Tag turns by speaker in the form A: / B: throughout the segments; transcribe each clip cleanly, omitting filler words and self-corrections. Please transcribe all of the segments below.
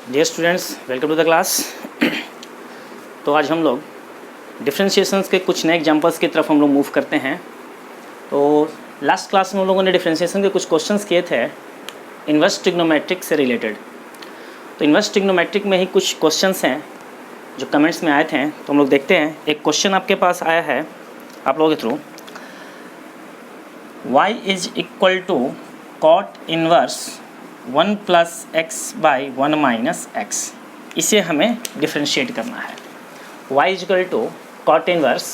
A: Dear students, welcome to the class. तो आज हम लोग डिफरेंशिएशंस के कुछ नए एग्जांपल्स की तरफ हम लोग मूव करते हैं। तो लास्ट क्लास में हम लोगों ने डिफरेंशिएशन के कुछ क्वेश्चंस किए थे इन्वर्स ट्रिग्नोमेट्रिक से रिलेटेड। तो इन्वर्स ट्रिग्नोमेट्रिक में ही कुछ क्वेश्चंस हैं जो कमेंट्स में आए थे, तो हम लोग देखते हैं। एक क्वेश्चन आपके पास आया है आप लोगों के through, y is equal to cot inverse 1 plus x by 1 minus x. इसे हमें डिफ्रेंशिएट करना है। y is equal to cot inverse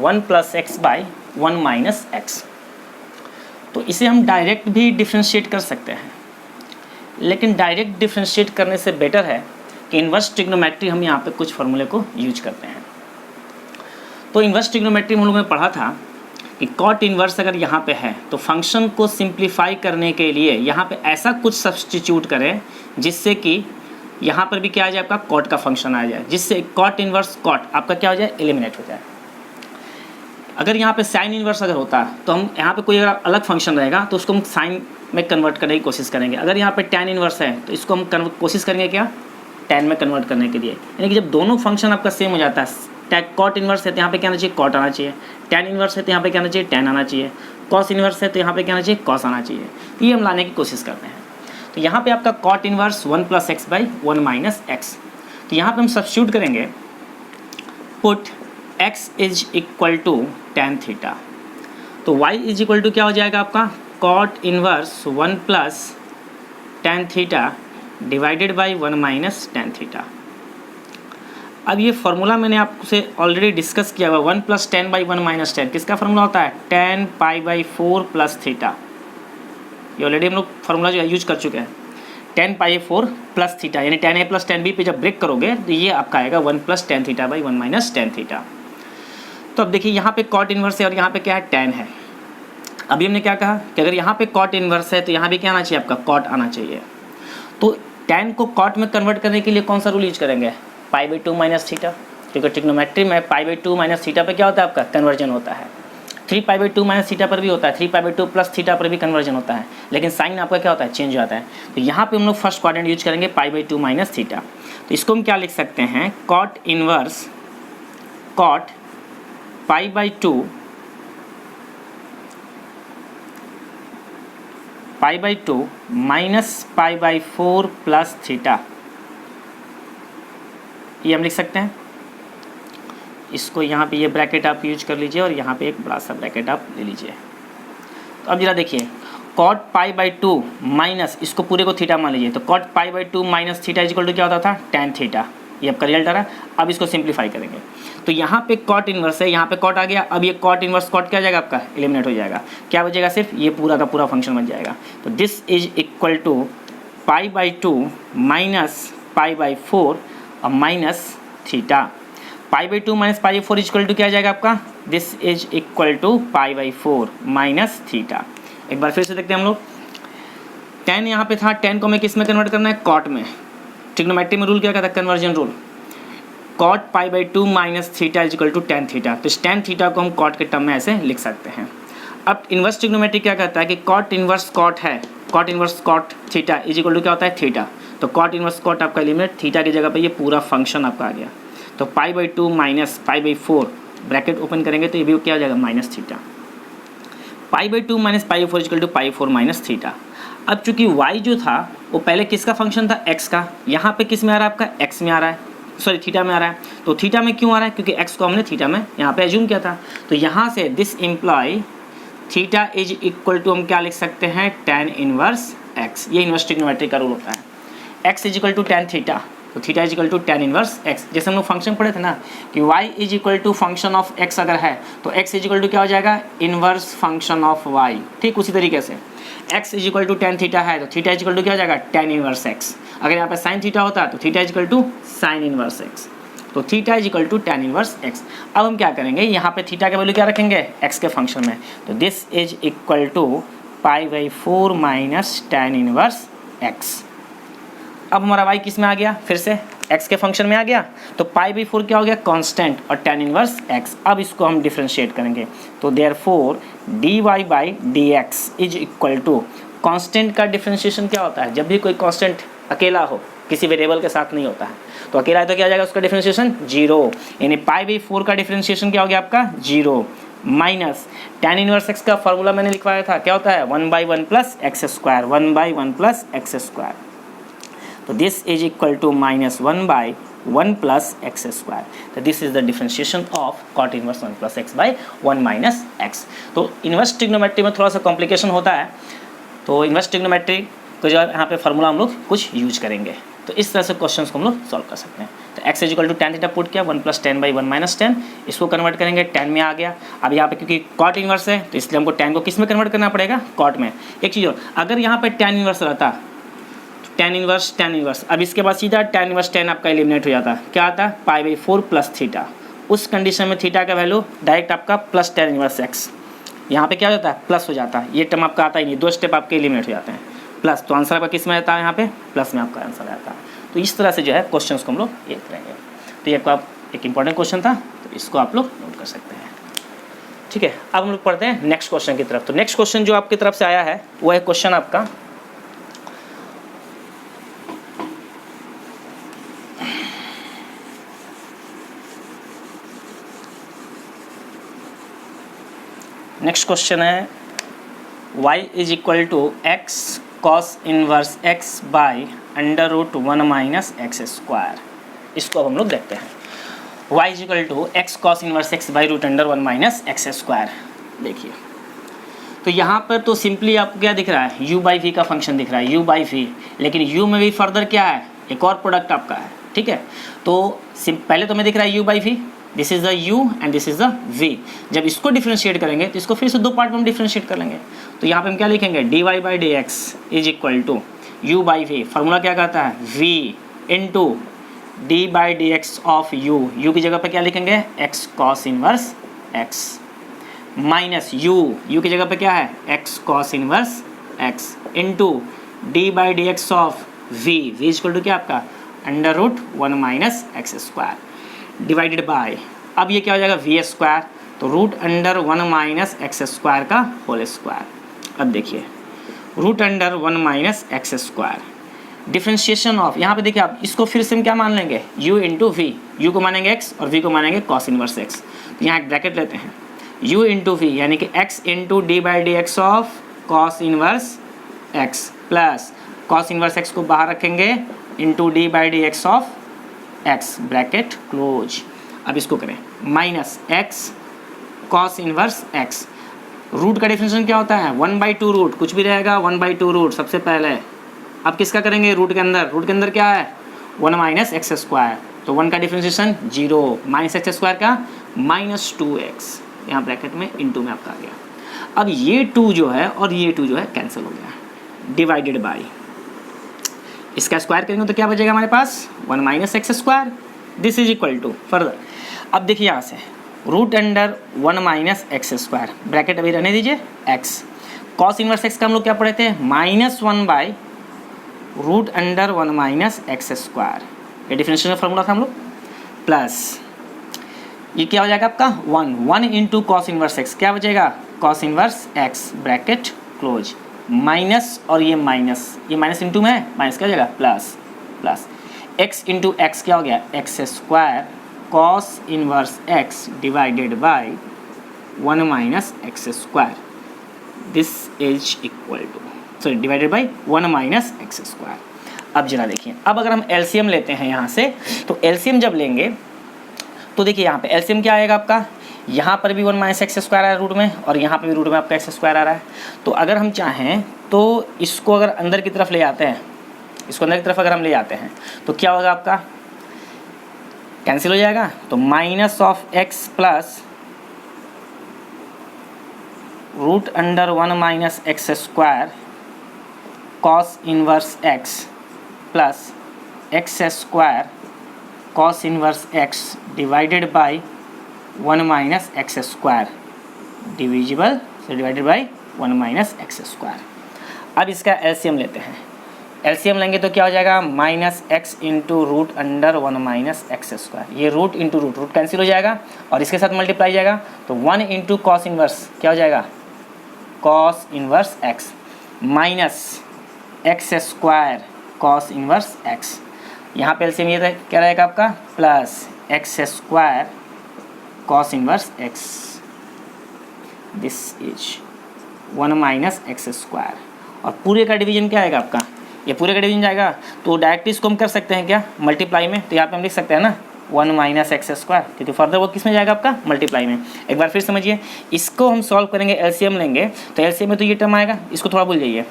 A: 1 plus x by 1 minus x. तो इसे हम डायरेक्ट भी डिफ्रेंशिएट कर सकते हैं, लेकिन डायरेक्ट डिफ्रेंशिएट करने से बेटर है कि इन्वर्स ट्रिग्नोमेट्री हम यहाँ पे कुछ फार्मूले को यूज करते हैं। तो इन्वर्स ट्रिग्नोमेट्री हम लोगों ने पढ़ा था कि कॉट इन्वर्स अगर यहाँ पे है तो फंक्शन को सिंप्लीफाई करने के लिए यहाँ पे ऐसा कुछ सब्स्टिट्यूट करें जिससे कि यहाँ पर भी क्या आ जाए, आपका कॉट का फंक्शन आ जाए, जिससे कॉट इन्वर्स कॉट आपका क्या हो जाए, एलिमिनेट हो जाए। अगर यहाँ पे साइन इन्वर्स अगर होता तो हम यहाँ पे कोई अगर अलग फंक्शन रहेगा तो उसको हम साइन में कन्वर्ट करने की कोशिश करेंगे। अगर यहाँ पे tan इन्वर्स है तो इसको हम कोशिश करेंगे क्या, tan में कन्वर्ट करने के लिए। यानी कि जब दोनों फंक्शन आपका सेम हो जाता है, कॉट इन्वर्स है तो यहाँ पे क्या आना चाहिए, कॉट आना चाहिए। tan इन्वर्स है तो यहाँ पे क्या आना चाहिए, tan आना चाहिए। कॉस इन्वर्स है तो यहाँ पे क्या आना चाहिए, कॉस आना चाहिए। तो ये हम लाने की कोशिश करते हैं। तो यहाँ पे आपका cot inverse 1 plus x by 1 minus x. तो यहाँ पे हम सब्स्टिट्यूट करेंगे, put x is equal to tan theta. तो y इज इक्वल टू क्या हो जाएगा आपका, cot inverse 1 plus tan theta divided by 1 minus tan theta. अब ये फार्मूला मैंने आपसे ऑलरेडी डिस्कस किया हुआ, 1 plus tan by 1 minus tan किसका फार्मूला होता है, tan pi by 4 plus theta. ये ऑलरेडी हम लोग फार्मूला जो है यूज कर चुके हैं, tan पाई 4 प्लस थीटा, यानी tan a plus tan b पे जब ब्रेक करोगे तो ये आपका आएगा 1 plus tan theta by 1 minus tan theta. तो अब देखिए यहाँ पे कॉट इन्वर्स है और यहाँ पे क्या है, tan है। अभी हमने क्या कहा कि अगर यहाँ पे कॉट इन्वर्स है तो यहाँ भी क्या आना चाहिए, आपका कॉट आना चाहिए। तो tan को कॉट में कन्वर्ट करने के लिए कौन सा रूल यूज करेंगे, पाई बाई 2 माइनस थीटा, क्योंकि ट्रिग्नोमेट्री में पाई बाई 2 माइनस थीटा पे क्या होता है, आपका कन्वर्जन होता है। 3 पाई बाई 2 माइनस थीटा पर भी होता है, 3 पाई बाई 2 प्लस थीटा पर भी कन्वर्जन होता है, लेकिन साइन आपका क्या होता है, चेंज हो जाता है। तो यहाँ पे हम लोग फर्स्ट क्वाड्रेंट यूज करेंगे पाई बाई 2 माइनस थीटा। तो इसको हम क्या लिख सकते हैं, cot inverse cot pi by 2 pi by 2 minus pi by 4 plus theta, ये हम लिख सकते हैं। इसको यहाँ पे ये ब्रैकेट आप यूज कर लीजिए और यहाँ पे एक बड़ा सा ब्रैकेट आप ले लीजिए। तो अब जरा देखिए, कॉट पाई बाई 2 माइनस, इसको पूरे को थीटा मान लीजिए, तो cot pi by 2 minus theta equal to क्या होता था, tan थीटा। ये आपका रिजल्ट आ रहा है। अब इसको सिंप्लीफाई करेंगे तो यहाँ पे कॉट इन्वर्स है, यहाँ पे कॉट आ गया। अब ये कॉट इन्वर्स कॉट क्या हो जाएगा, आपका एलिमिनेट हो जाएगा। क्या बचेगा, सिर्फ ये पूरा का पूरा फंक्शन बन जाएगा। तो this is equal to pi by 2 minus pi by 4 और minus theta. Pi by 2 minus pi by 4 equal to क्या आ जाएगा आपका, this is equal to pi by 4 minus theta. एक बार फिर से देखते हैं हम लोग, tan यहाँ पे था, tan को हमें किस में कन्वर्ट करना है, कॉट में। ट्रिग्नोमेट्री में रूल क्या कहता है, conversion rule. Cot pi by 2 minus theta is equal to tan theta. तो इस tan थीटा को हम कॉट के टर्म में ऐसे लिख सकते हैं। अब इन्वर्स ट्रिग्नोमेट्री क्या कहता है कि कॉट इन्वर्स कॉट है, cot inverse cot theta is equal to क्या होता है, थीटा। तो कॉट इन्वर्स कॉट आपका एलिमिनेट, थीटा की जगह पे ये पूरा फंक्शन आपका आ गया। तो pi by 2 minus pi by 4 bracket open करेंगे तो ये भी क्या हो जाएगा, minus theta. Pi by 2 minus pi by 4 equal to pi 4 minus theta. अब चूंकि y जो था वो पहले किसका फंक्शन था, x का, यहाँ पे किस में आ रहा है, आपका x में आ रहा है, सॉरी थीटा में आ रहा है। तो थीटा में क्यों आ रहा है, क्योंकि x को हमने थीटा में यहाँ पे एज्यूम किया था। तो यहाँ से this implies theta is equal to हम क्या लिख सकते हैं, tan इनवर्स x। ये इन्वर्स ट्रिग्नोमेट्री का रूल होता है। x is equal to tan theta, तो theta is equal to tan inverse x। जैसे हम लोग फंक्शन पढ़े थे ना कि y is equal to function of x अगर है तो x इज इक्वल टू क्या हो जाएगा, इनवर्स फंक्शन ऑफ y। ठीक उसी तरीके से x is equal to tan theta है तो थीटा इज इक्वल टू क्या हो जाएगा, tan इनवर्स x। अगर यहाँ पे साइन थीटा होता तो theta is equal to sine inverse x। तो theta is equal to tan inverse x। अब हम क्या करेंगे, यहाँ पे थीटा का वैल्यू क्या रखेंगे, x के फंक्शन में। तो this is equal to pi by 4 minus tan inverse x। अब हमारा y किस में आ गया, फिर से x के फंक्शन में आ गया। तो पाई बाई 4 क्या हो गया, कांस्टेंट, और tan इनवर्स x। अब इसको हम डिफरेंशिएट करेंगे तो therefore dy by dx is equal to, constant का डिफरेंशिएशन क्या होता है, जब भी कोई कांस्टेंट अकेला हो किसी वेरिएबल के साथ नहीं होता है। तो अकेला है तो क्या हो जाएगा उसका डिफरेंशिएशन 0, यानी π/4 का डिफरेंशिएशन क्या हो गया आपका 0 माइनस tan इनवर्स x का फॉर्मूला मैंने लिखवाया था, क्या होता है 1/1 plus x square, 1/1 plus x square. तो this is equal to -1/1 plus x square. तो this is the differentiation of cot inverse 1 plus x by 1 minus x. तो इनवर्स ट्रिग्नोमेट्री में थोड़ा सा कॉम्प्लिकेशन होता है, तो इनवर्स ट्रिग्नोमेट्री को जो है यहाँ पे फार्मूला हम लोग कुछ यूज करेंगे। तो इस तरह से क्वेश्चंस को हम लोग सॉल्व कर सकते हैं। तो x is equal to tan theta put किया, 1 plus tan by 1 minus tan, इसको कन्वर्ट करेंगे tan में आ गया। अब यहाँ पे क्योंकि कॉट इनवर्स है तो इसलिए हमको tan को किस में कन्वर्ट करना पड़ेगा, कॉट में। एक चीज़ और, अगर यहाँ पे tan इनवर्स रहता तो tan इनवर्स, अब इसके बाद सीधा tan इनवर्स tan आपका एलिमिनेट हो जाता, क्या आता है π/4 प्लस थीटा। उस कंडीशन में थीटा का वैल्यू डायरेक्ट आपका प्लस tan इनवर्स x, यहाँ पे क्या हो जाता है प्लस हो जाता है, ये टर्म आपका आता ही नहीं, 2 स्टेप आपके एलिमिनेट हो जाते हैं प्लस। तो आंसर आपका किस में आता है, यहाँ पे प्लस में आपका आंसर आता है। तो इस तरह से जो है क्वेश्चंस को हम लोग ये करेंगे। तो ये आपका एक इंपॉर्टेंट क्वेश्चन था, तो इसको आप लोग नोट कर सकते हैं। ठीक है, अब हम लोग पढ़ते हैं नेक्स्ट क्वेश्चन की तरफ। तो नेक्स्ट क्वेश्चन जो आपकी तरफ से आया है वो है क्वेश्चन आपका नेक्स्ट क्वेश्चन है y is equal to x cos inverse x by √1 minus x square. इसको अब हम लोग देखते हैं। y is equal to x cos inverse x by √1 minus x square. देखिए तो यहाँ पर तो सिंपली आपको क्या दिख रहा है, u बाई वी का फंक्शन दिख रहा है, u बाई वी, लेकिन u में भी फर्दर क्या है, एक और प्रोडक्ट आपका है। ठीक है, तो पहले तो मैं दिख रहा है u by v, this is the u and this is the v। जब इसको डिफ्रेंशिएट करेंगे तो इसको फिर से 2 पार्ट में हम डिफ्रेंशिएट कर लेंगे। तो यहाँ पे हम क्या लिखेंगे, dy by d x is equal to u by v, formula क्या कहता है v into d by d x of u की जगह पे क्या लिखेंगे x cos inverse x minus u की जगह पे क्या है x cos inverse x into d by d x of v is equal to क्या आपका √1 minus x square divided by, अब ये क्या हो जाएगा वी स्क्वायर, तो √1 माइनस एक्स स्क्वायर का होल स्क्वायर। अब देखिए √1 minus x square differentiation of, यहाँ पे देखिए आप इसको फिर से हम क्या मान लेंगे u इंटू वी, यू को मानेंगे x और v को मानेंगे कॉस इनवर्स x। तो यहाँ एक ब्रैकेट लेते हैं, u इंटू वी यानी कि x into d by d x of cos inverse x plus cos inverse x को बाहर रखेंगे into d by d x of x bracket close. अब इसको करें minus x cos inverse x, root का differentiation क्या होता है 1/2 रूट, कुछ भी रहेगा 1/2 रूट सबसे पहले। अब किसका करेंगे रूट के अंदर क्या है 1 माइनस एक्स स्क्वायर, तो 1 का डिफरेंशिएशन 0 माइनस एक्स स्क्वायर का -2x, यहाँ ब्रैकेट में इंटू में आपका आ गया। अब ये 2 जो है और ये 2 जो है कैंसिल हो गया, डिवाइडेड बाई इसका स्क्वायर करेंगे तो क्या बचेगा हमारे पास 1 minus x square, this is equal to further. अब देखिए यहाँ से √1 माइनस एक्स स्क्वायर, ब्रैकेट अभी रहने दीजिए x, कॉस इनवर्स x का हम लोग क्या पढ़े थे -1 बाई √1 माइनस एक्स स्क्वायर, ये डिफरेंशियल फार्मूला था हम लोग, प्लस ये क्या हो जाएगा आपका 1 इंटू कॉस इनवर्स x, क्या बचेगा cos inverse x bracket close, minus और ये माइनस इंटू में है, माइनस क्या हो जाएगा प्लस x इंटू एक्स क्या हो गया x square cos inverse x divided by 1 minus x square, this is equal two divided by 1 minus x square. अब जरा देखिए, अब अगर हम एलसीएम लेते हैं यहाँ से, तो एलसीएम जब लेंगे तो देखिए यहाँ पे एलसीएम क्या आएगा आपका, यहाँ पर भी 1 माइनस एक्स स्क्वायर आ रहा है रूट में और यहाँ पे भी रूट में आपका एक्स स्क्वायर आ रहा है। तो अगर हम चाहें तो इसको अगर अंदर की तरफ ले आते हैं, इसको अंदर की तरफ अगर हम ले आते हैं तो क्या होगा आपका कैंसिल हो जाएगा, तो minus of x plus √1 minus x square cos inverse x plus x square cos inverse x divided by 1 minus x square divisible से divided by 1 minus x square. अब इसका एलसीएम लेते हैं, एलसीएम लेंगे तो क्या हो जाएगा -x into √1 minus x square, ये रूट इंटू रूट कैंसिल हो जाएगा और इसके साथ मल्टीप्लाई जाएगा, तो 1 इंटू कॉस इनवर्स क्या हो जाएगा cos inverse x minus x square cos inverse x। यहाँ पे एलसीएम ये क्या रहेगा आपका plus x square cos inverse x, this is 1 minus x square, और पूरे का डिवीजन क्या आएगा आपका, ये पूरे का डिवीजन जाएगा तो डायरेक्ट इसको हम कर सकते हैं क्या मल्टीप्लाई में, तो यहाँ पे हम लिख सकते हैं ना 1 माइनस एक्स स्क्वायर, क्योंकि फर्दर वो किस में जाएगा आपका मल्टीप्लाई में। एक बार फिर समझिए, इसको हम सॉल्व करेंगे, एलसीएम लेंगे तो एलसीएम में तो ये टर्म आएगा, इसको थोड़ा भूल जाइए,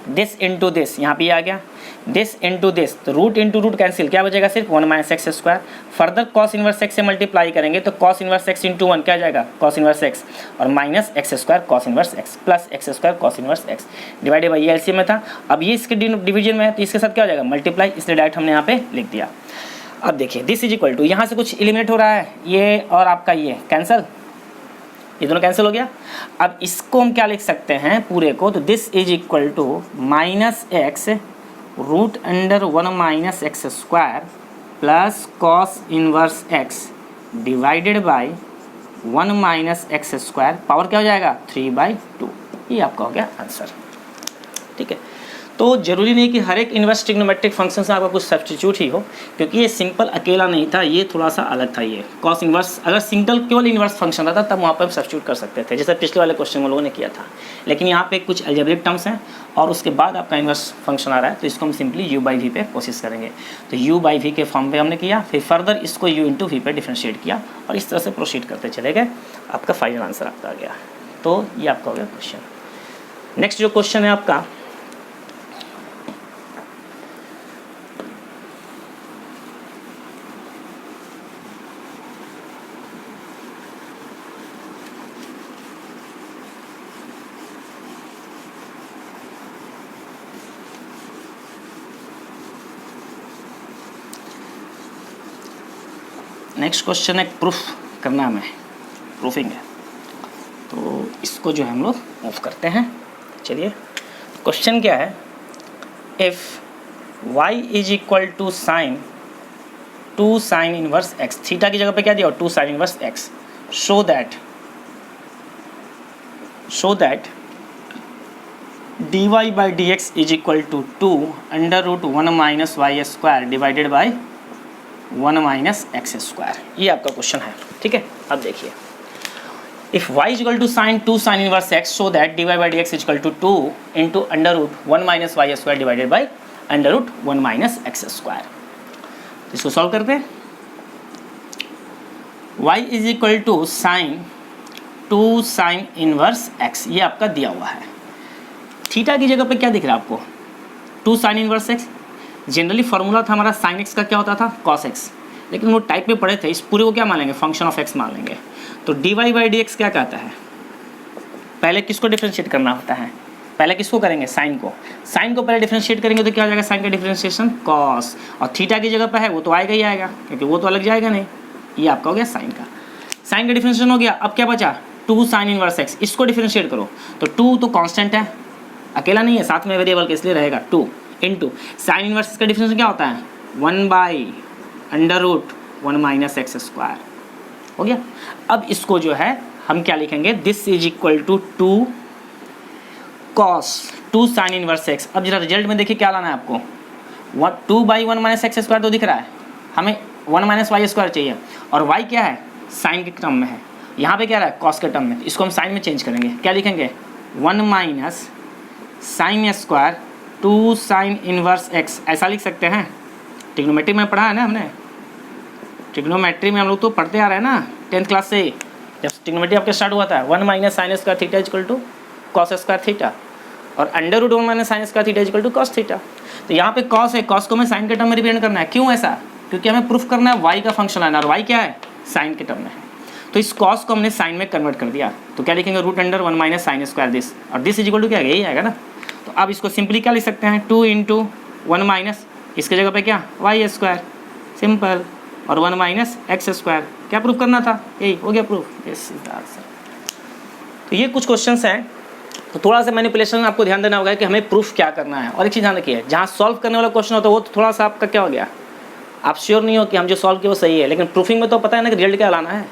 A: दिस इंटू दिस, यहाँ पे ये आ गया दिस इंटू दिस, तो रूट इंटू रूट कैंसिल, क्या बचेगा सिर्फ 1 minus x square. Further cos inverse x से मल्टीप्लाई करेंगे तो कॉस इनवर्स एक्स इंटू 1 क्या आ जाएगा कॉस इनवर्स एक्स, और minus x square cos inverse x plus x square cos inverse x divided by ये एलसीएम में था। अब ये इसके डिवीजन में है तो इसके साथ क्या हो जाएगा मल्टीप्लाई, इसलिए डायरेक्ट हमने यहाँ पे लिख दिया। अब देखिए दिस इज इक्वल टू, यहाँ से कुछ एलिमिनेट हो रहा है, ये और आपका ये कैंसिल, ये दोनों कैंसिल हो गया। अब इसको हम क्या लिख सकते हैं पूरे को, तो this is equal to minus x root under 1 minus x square plus cos inverse x divided by 1 minus x square, power क्या हो जाएगा 3/2, ये आपका हो गया आंसर। ठीक है, तो जरूरी नहीं कि हर एक इनवर्स ट्रिग्नोमेट्रिक फंक्शन से आपका कुछ सब्स्टिट्यूट ही हो, क्योंकि ये सिंपल अकेला नहीं था, ये थोड़ा सा अलग था। ये कॉस इनवर्स अगर सिंगल केवल इनवर्स फंक्शन रहता तब वहाँ पर हम सब्स्टिट्यूट कर सकते थे, जैसे पिछले वाले क्वेश्चन में लोगों ने किया था। लेकिन यहाँ पे कुछ अलजेब्रिक टर्म्स हैं और उसके बाद आपका इनवर्स फंक्शन आ रहा है, तो इसको हम सिंपली u/v पे कोशिश करेंगे। तो u/v के फॉर्म पे हमने किया, फिर फर्दर इसको u/v पे डिफ्रेंशिएट किया और इस तरह से प्रोसीड करते चले गए, आपका फाइनल आंसर आपका आ गया। तो ये आपका हो गया क्वेश्चन। नेक्स्ट जो क्वेश्चन है आपका, नेक्स्ट क्वेश्चन है प्रूफ करना हमें, प्रूफिंग है, तो इसको जो है हम लोग मूव करते हैं। चलिए क्वेश्चन क्या है, if y is equal to sine 2 sine inverse x, theta की जगह पे क्या दिया 2 sine inverse x, show that dy/dx is equal to 2 under root 1 minus y square divided by 1 minus x square, ये आपका क्वेश्चन है। ठीक है, अब देखिए, if y is equal to sine 2 sine inverse x, so that dy/dx is equal to 2 into under root 1 minus y square divided by under root 1 minus x square. इसको solve करते हैं। y is equal to sine 2 sine inverse x, ये आपका दिया हुआ है। Theta की जगह पे क्या दिख रहा है आपको 2 sine inverse x, generally formula था हमारा साइन एक्स का क्या होता था कॉस एक्स, लेकिन वो टाइप में पढ़े थे, इस पूरे को क्या मान लेंगे फंक्शन ऑफ एक्स मान लेंगे। तो dy/dx क्या कहता है, पहले किसको डिफ्रेंशिएट करना होता है, पहले किसको करेंगे साइन को, साइन को पहले डिफ्रेंशिएट करेंगे तो क्या हो जाएगा साइन का डिफ्रेंशिएशन कॉस, और थीटा की जगह पर है वो तो आएगा ही आएगा, क्योंकि वो तो अलग जाएगा नहीं। ये आपका हो गया साइन का, साइन का डिफ्रेंशिएशन हो गया। अब क्या बचा 2 साइन इनवर्स एक्स, इसको डिफ्रेंशिएट करो तो 2 तो कांस्टेंट है, अकेला नहीं है, साथ में वेरिएबल के, इसलिए रहेगा 2 इंटू साइन इनवर्स का डिफरेंस क्या होता है 1/√1 माइनस एक्स स्क्वायर, हो गया। अब इसको जो है हम क्या लिखेंगे, this is equal to 2 cos 2 sine inverse x. अब जरा रिजल्ट में देखिए क्या लाना है आपको, 2/1 माइनस एक्स स्क्वायर तो दिख रहा है, हमें 1 माइनस वाई स्क्वायर चाहिए, और वाई क्या है साइन के टर्म में है, यहाँ पे क्या रहा है कॉस के टर्म में, इसको हम साइन में चेंज करेंगे, क्या लिखेंगे 1 minus sine square 2 sine inverse x, ऐसा लिख सकते हैं। ट्रिग्नोमेट्री में पढ़ा है ना हमने, ट्रिग्नोमेट्री में हम लोग तो पढ़ते आ रहे हैं ना 10th क्लास से, जब ट्रिग्नोमेट्री आपके स्टार्ट हुआ था 1 minus sine square theta equal to cos square theta, और under root 1 minus sine square theta equal to cos theta. तो यहाँ पे कॉस है, कॉस को हमें साइन के टर्म में रिप्रेजेंट करना है, क्यों ऐसा, क्योंकि हमें प्रूफ करना है वाई का फंक्शन आना, और वाई क्या है साइन के टर्म में है, तो इस कॉस को हमने साइन में कन्वर्ट कर दिया, तो क्या लिखेंगे √1 माइनस साइन स्क्वायर दिस, और दिस इज इक्वल टू क्या यही आएगा ना। तो अब इसको सिंपली क्या लिख सकते हैं 2 इंटू 1 माइनस, इसके जगह पे क्या वाई स्क्वायर सिंपल, और 1 माइनस एक्स स्क्वायर, क्या प्रूफ करना था, यही हो गया proof, this is the answer. तो ये कुछ क्वेश्चंस हैं, तो थोड़ा सा मैनिपुलेशन आपको ध्यान देना होगा कि हमें प्रूफ क्या करना है। और एक चीज़ ध्यान रखिए, जहाँ सॉल्व करने वाला क्वेश्चन होता है वो तो थोड़ा सा आपका क्या हो गया, आप श्योर नहीं हो कि हम जो सॉल्व किए वो सही है, लेकिन प्रूफिंग में तो पता है ना कि रिजल्ट क्या लाना है,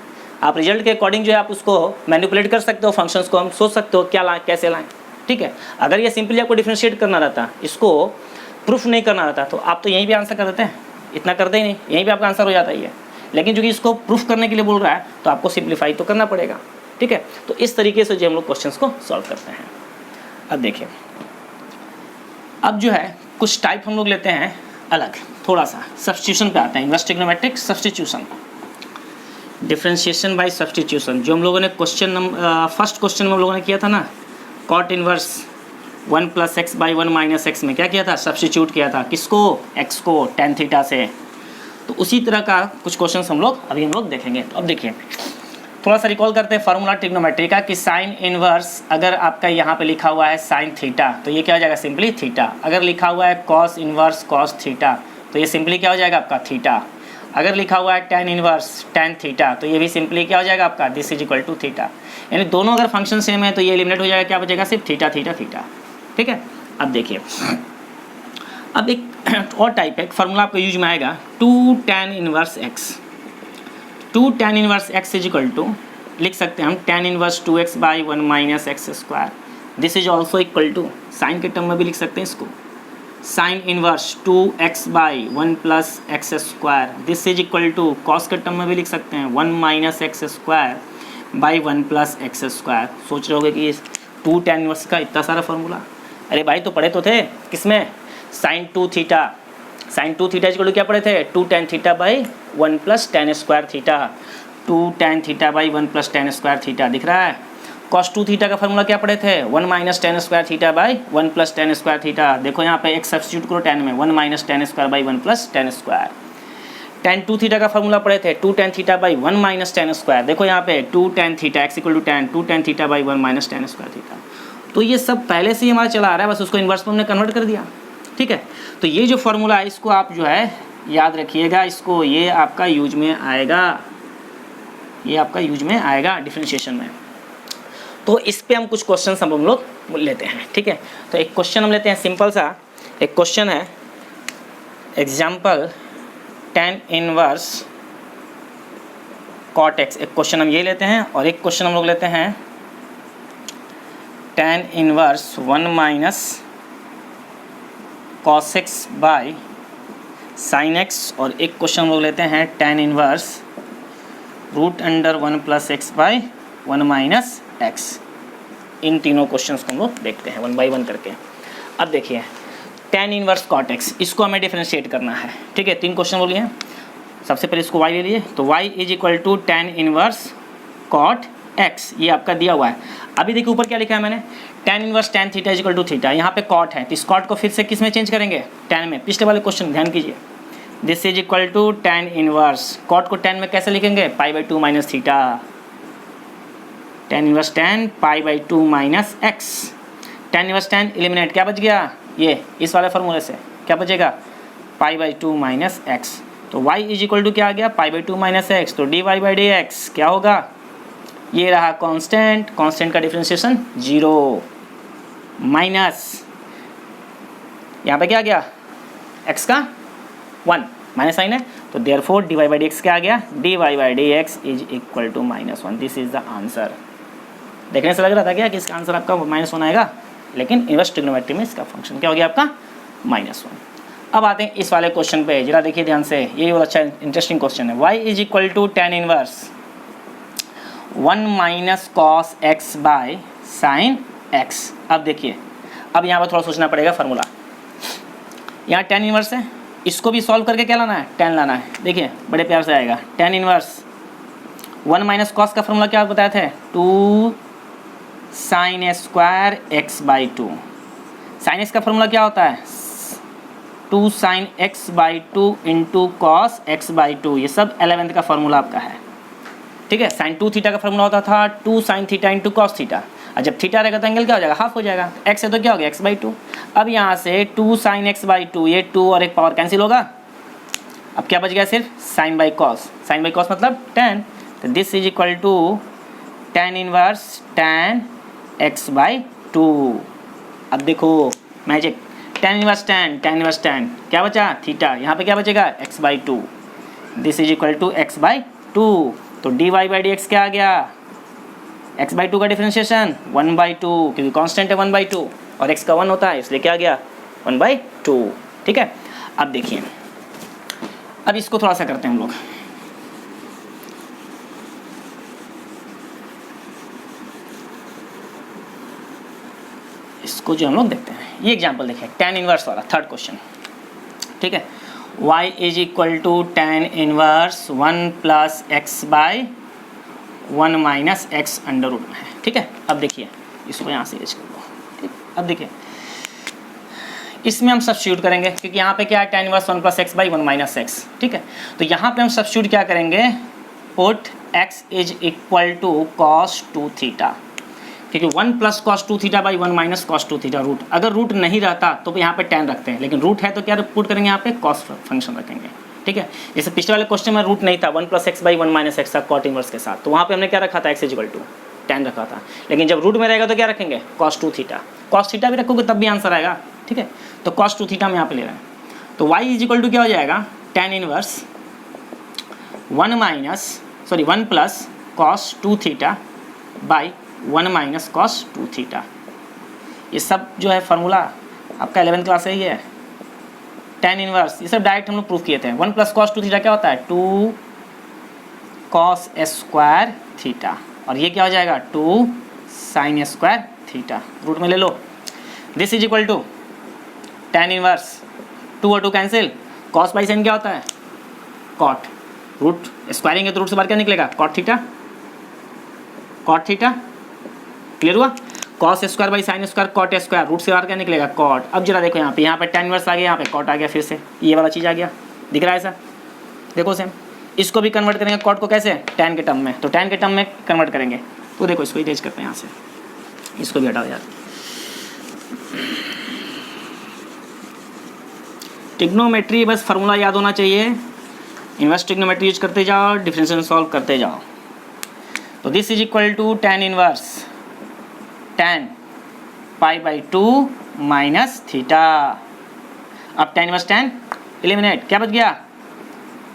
A: आप रिजल्ट के अकॉर्डिंग जो है आप उसको मैनिपुलेट कर सकते हो, फंक्शंस को हम सोच सकते हो क्या लाएँ कैसे लाएँ, ठीक है। अगर ये सिंपली आपको डिफ्रेंशिएट करना रहता, इसको प्रूफ नहीं करना रहता, तो आप तो यहीं भी आंसर कर देते हैं, इतना करते ही नहीं, यहीं पे आपका आंसर हो जाता ही है। लेकिन क्योंकि इसको प्रूफ करने के लिए बोल रहा है तो आपको सिंप्लीफाई तो करना पड़ेगा, ठीक है। तो इस तरीके से जो हम लोग क्वेश्चंस को सॉल्व करते हैं। अब देखिए, अब जो है कुछ टाइप हम लोग लेते हैं अलग, थोड़ा सा सब्स्टिट्यूशन पे आते हैं। Inverse trigonometric substitution, differentiation by substitution, जो हम लोगों ने क्वेश्चन नंबर फर्स्ट क्वेश्चन में हम लोगों ने किया था ना, कॉट इनवर्स 1 + x / 1 - x में क्या किया था, सब्स्टिट्यूट किया था किसको, x को tan थीटा से। तो उसी तरह का कुछ क्वेश्चंस हम लोग देखेंगे। तो अब देखिए, थोड़ा सा रिकॉल करते हैं फार्मूला ट्रिग्नोमेट्री का कि साइन इनवर्स अगर आपका यहाँ पे लिखा हुआ है साइन थीटा तो ये क्या हो जाएगा, सिंपली थीटा। अगर लिखा हुआ है कॉस इनवर्स कॉस थीटा तो ये सिंपली क्या हो जाएगा आपका, थीटा। अगर लिखा हुआ है टेन इनवर्स टेन थीटा तो ये भी सिंपली क्या हो जाएगा आपका, this is equal to theta. यानी दोनों अगर फंक्शन सेम है तो ये एलिमिनेट हो जाएगा, क्या बचेगा, सिर्फ थीटा थीटा थीटा, ठीक है। अब देखिए, अब एक और टाइप है, फार्मूला आपको यूज में आएगा 2 tan inverse x। 2 tan inverse x is equal to, लिख सकते हैं हम tan inverse 2x / 1 - x square. This is also equal to, sine के टर्म में भी लिख सकते हैं इसको, sine inverse 2x / 1 + x square. This is equal to, cos के टर्म में भी लिख सकते हैं 1 - x स्क्वायर / 1 + x स्क्वायर। सोच रहे होगे कि 2 tan इनवर्स का इतना सारा फार्मूला, अरे भाई तो पढ़े तो थे किसमें, sine 2 theta. Sine 2 theta equal to क्या पढ़े थे, 2 tan theta / 1 + tan square theta. 2 tan theta / 1 + tan square theta दिख रहा है। cos 2 थीटा का फार्मूला क्या पढ़े थे, 1 - tan square theta / 1 + tan square theta. देखो यहाँ पे एक सब्स्टिट्यूट करो tan में, 1 - tan square / 1 + tan square. tan 2 theta का फार्मूला पढ़े थे 2 tan थीटा / 1 - tan स्क्वायर। देखो यहाँ पे 2 tan theta x = tan 2 tan theta / 1 - tan square theta. तो ये सब पहले से ही हमारा चला आ रहा है, बस उसको इन्वर्स में हमने कन्वर्ट कर दिया, ठीक है। तो ये जो फार्मूला है इसको आप जो है याद रखिएगा, इसको ये आपका यूज में आएगा, ये आपका यूज में आएगा डिफरेंशिएशन में। तो इस पे हम कुछ क्वेश्चन हम लोग लेते हैं, ठीक है। तो एक क्वेश्चन हम लेते हैं सिंपल सा, एक क्वेश्चन है example tan inverse cot x। एक क्वेश्चन हम ये लेते हैं और एक क्वेश्चन हम लोग लेते हैं tan inverse 1 - cos x / sin x, और एक क्वेश्चन हम लोग लेते हैं tan इनवर्स √1 + x / 1 - x। इन तीनों क्वेश्चंस को हम लोग देखते हैं 1 बाय 1 करके। अब देखिए, tan इनवर्स cot x, इसको हमें डिफरेंशिएट करना है, ठीक है। 3 क्वेश्चन बोलिए, सबसे पहले इसको y ले लिए, तो y is equal to tan inverse cot x, ये आपका दिया हुआ है। अभी देखिए ऊपर क्या लिखा है मैंने, tan inverse tan theta is equal to theta. यहाँ पे cot है तो इस cot को फिर से किस में चेंज करेंगे, tan में। पिछले वाले क्वेश्चन ध्यान कीजिए, this is equal to tan inverse, cot को tan में कैसे लिखेंगे, π/2 - theta. tan inverse tan π/2 - x। tan inverse tan eliminate, क्या बच गया, ये इस वाले फार्मूले से क्या बचेगा, π/2 - x। तो y इज इक्वल टू क्या आ गया, π/2 - x। तो dy/dx क्या होगा, ये रहा कांस्टेंट, कांस्टेंट का डिफरेंशिएशन 0 माइनस, यहाँ पे क्या आ गया, x का 1 माइनस साइन है, तो देयरफॉर dy/dx क्या आ गया, dy/dx is equal to -1। This is the answer. देखने से लग रहा था क्या कि इसका आंसर आपका -1 आएगा, लेकिन इनवर्स ट्रिग्नोमेट्री में इसका फंक्शन क्या हो गया आपका, -1। अब आते हैं इस वाले क्वेश्चन पे, जरा देखिए ध्यान से, ये बहुत अच्छा इंटरेस्टिंग क्वेश्चन है। y is equal to tan inverse 1 - cos x / sin x। अब देखिए, अब यहाँ पर थोड़ा सोचना पड़ेगा फार्मूला, यहाँ tan इनवर्स है, इसको भी सॉल्व करके क्या लाना है, tan लाना है। देखिए बड़े प्यार से आएगा, tan इनवर्स 1 - cos का फार्मूला क्या बताए थे, 2 sin square x/2। sin x का फार्मूला क्या होता है, 2 sin x/2 into cos x/2। ये सब 11th का फार्मूला आपका है, ठीक है। sin 2 थीटा का फार्मूला होता था 2 sin theta into cos theta, और जब थीटा रहेगा तो एंगल क्या हो जाएगा, हाफ हो जाएगा। x है तो क्या हो गया, x/2। अब यहाँ से 2 sin x/2, ये 2 और एक पावर कैंसिल होगा, अब क्या बच गया, सिर्फ sin by cos. sin by cos मतलब tan, तो this is equal to tan inverse tan x/2। अब देखो मैजिक, tan इनवर्स tan क्या बचा, थीटा, यहाँ पे क्या बचेगा, x/2। This is equal to x/2, तो dy/dx क्या आ गया, x/2 का डिफरेंशिएशन 1/2, क्योंकि कांस्टेंट है 1/2 और x का 1 होता है, इसलिए क्या आ गया 1/2, ठीक है। अब देखिए, अब इसको थोड़ा सा करते हैं हम लोग, इसको जो हम लोग देखते हैं, ये एग्जांपल देखें tan इनवर्स वाला थर्ड क्वेश्चन, ठीक है। y is equal to tan inverse 1 plus x by 1 minus x under root में है, ठीक है। अब देखिए इसको यहाँ से एज कर दो, ठीक। अब देखिए इसमें हम सब्स्टिट्यूट करेंगे, क्योंकि यहाँ पे क्या है tan inverse 1 plus x by 1 minus x, ठीक है। तो यहाँ पे हम सब्स्टिट्यूट क्या करेंगे, put x is equal to cos 2 theta, क्योंकि 1 plus cos 2 theta by 1 minus cos 2 theta root, अगर रूट नहीं रहता तो यहाँ पे tan रखते हैं, लेकिन रूट है तो क्या पुट करेंगे यहाँ पे cos फंक्शन रखेंगे, ठीक है। जैसे पिछले वाले क्वेश्चन में रूट नहीं था, 1 plus x by 1 minus x था कॉट इनवर्स के साथ, तो वहाँ पे हमने क्या रखा था, x इक्वल टू tan रखा था। लेकिन जब रूट में रहेगा तो क्या रखेंगे, cos 2 थीटा, cos थीटा भी रखोगे तब भी आंसर आएगा, ठीक है। तो cos 2 थीटा हम यहाँ पे ले रहे हैं, तो y इज इक्वल टू क्या हो जाएगा, tan inverse 1 plus cos 2 theta by 1 minus cos 2 theta. ये सब जो है फार्मूला आपका 11th क्लास से ही है, tan इनवर्स, ये सब डायरेक्ट हम लोग प्रूफ किए थे। 1 प्लस cos 2 थीटा क्या होता है, 2 cos स्क्वायर थीटा, और ये क्या हो जाएगा 2 sin स्क्वायर थीटा, रूट में ले लो। This is equal to tan inverse 2 और 2 कैंसिल, cos बाई sin क्या होता है, cot, रूट स्क्वायरिंग है तो रूट से बाहर क्या निकलेगा, cot theta, cot theta, clear हुआ। cos square by sin square cot square, root से बाहर क्या निकलेगा, cot। अब जरा देखो यहाँ पे tan इनवर्स आ गया, यहाँ पे cot आ गया, फिर से ये वाला चीज़ आ गया, दिख रहा है ऐसा, देखो सेम। इसको भी कन्वर्ट करेंगे cot को कैसे, tan के टर्म में, तो tan के टर्म में कन्वर्ट करेंगे, तो देखो इसको इरेज करते हैं यहाँ से, इसको भी हटाओ यार। ट्रिग्नोमेट्री बस फार्मूला याद होना चाहिए, इनवर्स ट्रिग्नोमेट्री यूज करते जाओ, डिफरेंशियल सॉल्व करते जाओ। तो this is equal to tan inverse tan pi by 2 minus theta. अब tan इनवर्स tan एलिमिनेट, क्या बच गया,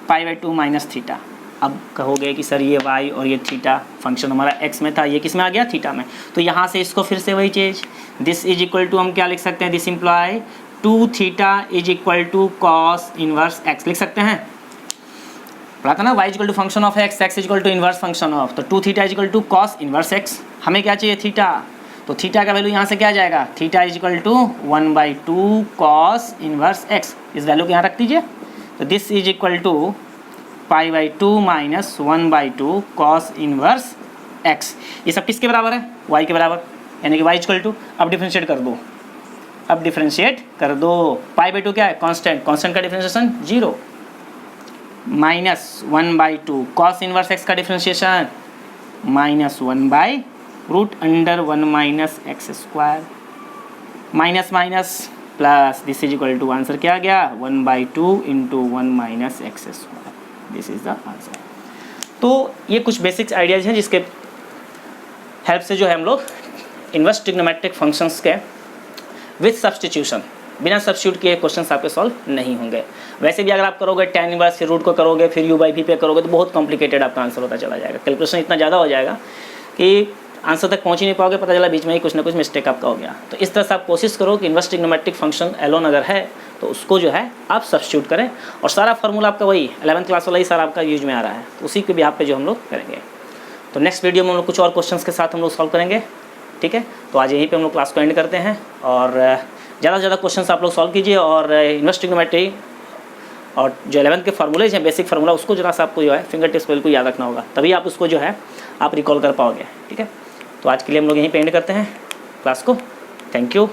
A: पाई बाई 2 माइनस थीटा। अब कहोगे कि सर ये y और ये थीटा फंक्शन हमारा x में था, ये किस में आ गया, थीटा में, तो यहाँ से इसको फिर से वही चीज़, दिस इज इक्वल टू हम क्या लिख सकते हैं, this implies 2 theta is equal to cos inverse x लिख सकते हैं। पढ़ा था ना, y equal to function of x, x equal to inverse function of, तो 2 theta is equal to cos inverse x, हमें क्या चाहिए, थीटा, तो थीटा का वैल्यू यहाँ से क्या आ जाएगा, theta is equal to 1/2 cos inverse x, इस वैल्यू को यहाँ रख दीजिए। तो this is equal to pi by 2 minus 1/2 cos inverse x, ये सब किसके बराबर है, y के बराबर, यानी कि y इक्वल टू, अब डिफ्रेंशिएट कर दो, अब डिफ्रेंशिएट कर दो, पाई बाई 2 क्या है, कांस्टेंट, कांस्टेंट का differentiation 0, minus 1/2 cos inverse x का differentiation minus 1 root under 1 minus x square, minus minus plus, this is equal to, answer क्या आ गया, 1/2 into 1 minus x square, this is the answer. तो ये कुछ बेसिक्स आइडियाज हैं जिसके हेल्प से जो है हम लोग इनवर्स ट्रिग्नोमेट्रिक फंक्शंस के विथ सब्स्टिट्यूशन, बिना सब्स्टिट्यूट किए क्वेश्चंस आपके सॉल्व नहीं होंगे। वैसे भी अगर आप करोगे tan इनवर्स फिर रूट को करोगे फिर u/v पे करोगे तो बहुत कॉम्प्लिकेटेड आपका आंसर होता चला जाएगा, कैलकुलेशन इतना ज़्यादा हो जाएगा कि आंसर तक पहुंच ही नहीं पाओगे, पता चला बीच में ही कुछ ना कुछ मिस्टेक आपका हो गया। तो इस तरह से आप कोशिश करो कि इनवर्स ट्रिग्नोमेट्रिक फंक्शन एलोन अगर है तो उसको जो है आप सब्स्टिट्यूट करें, और सारा फार्मूला आपका वही 11th क्लास वाला ही सारा आपका यूज में आ रहा है, तो उसी के बिहाफ पे जो हम लोग करेंगे। तो नेक्स्ट वीडियो में हम लोग कुछ और क्वेश्चंस के साथ हम लोग सॉल्व करेंगे, ठीक है। तो आज यहीं पे हम लोग क्लास को एंड करते हैं, और ज़्यादा से ज़्यादा क्वेश्चंस आप लोग सॉल्व कीजिए, और इनवर्स ट्रिग्नोमेट्री और जो 11th के फार्मूलेज हैं, बेसिक फार्मूला, उसको जरा सा आपको जो है फिंगर टिप्स बिल्कुल याद रखना होगा, तभी आप उसको जो है आप रिकॉल कर पाओगे, ठीक है। तो आज के लिए हम लोग यहीं पे एंड करते हैं क्लास को, थैंक यू।